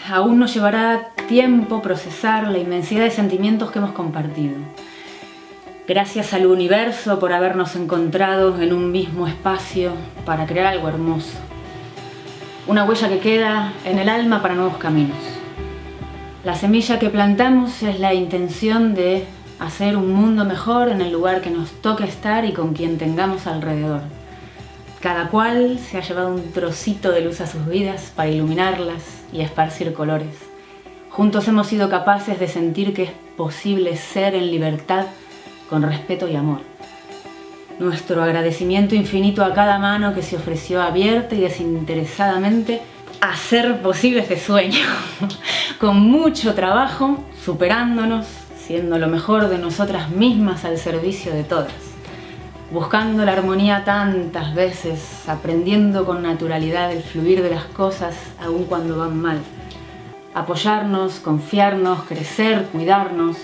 Aún nos llevará tiempo procesar la inmensidad de sentimientos que hemos compartido. Gracias al universo por habernos encontrado en un mismo espacio para crear algo hermoso. Una huella que queda en el alma para nuevos caminos. La semilla que plantamos es la intención de hacer un mundo mejor en el lugar que nos toque estar y con quien tengamos alrededor. Cada cual se ha llevado un trocito de luz a sus vidas para iluminarlas y esparcir colores. Juntos hemos sido capaces de sentir que es posible ser en libertad, con respeto y amor. Nuestro agradecimiento infinito a cada mano que se ofreció abierta y desinteresadamente a hacer posible este sueño. Con mucho trabajo, superándonos, siendo lo mejor de nosotras mismas al servicio de todas. Buscando la armonía tantas veces, aprendiendo con naturalidad el fluir de las cosas aun cuando van mal. Apoyarnos, confiarnos, crecer, cuidarnos.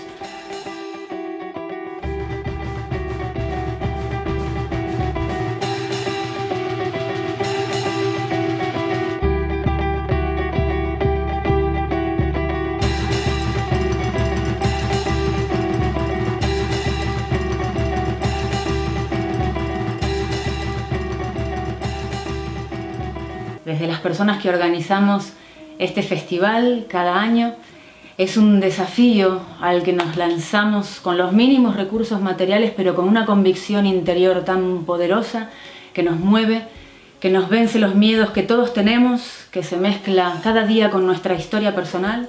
Desde las personas que organizamos este festival cada año, es un desafío al que nos lanzamos con los mínimos recursos materiales, pero con una convicción interior tan poderosa que nos mueve, que nos vence los miedos que todos tenemos, que se mezcla cada día con nuestra historia personal,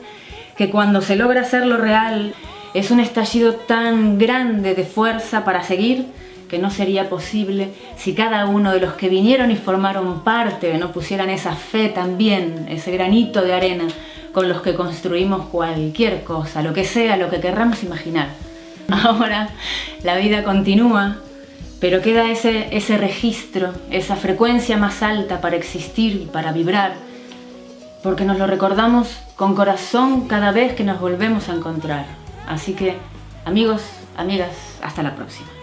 que cuando se logra hacerlo real es un estallido tan grande de fuerza para seguir, que no sería posible si cada uno de los que vinieron y formaron parte no pusieran esa fe también, ese granito de arena con los que construimos cualquier cosa, lo que sea, lo que querramos imaginar. Ahora la vida continúa, pero queda ese registro, esa frecuencia más alta para existir y para vibrar, porque nos lo recordamos con corazón cada vez que nos volvemos a encontrar. Así que, amigos, amigas, hasta la próxima.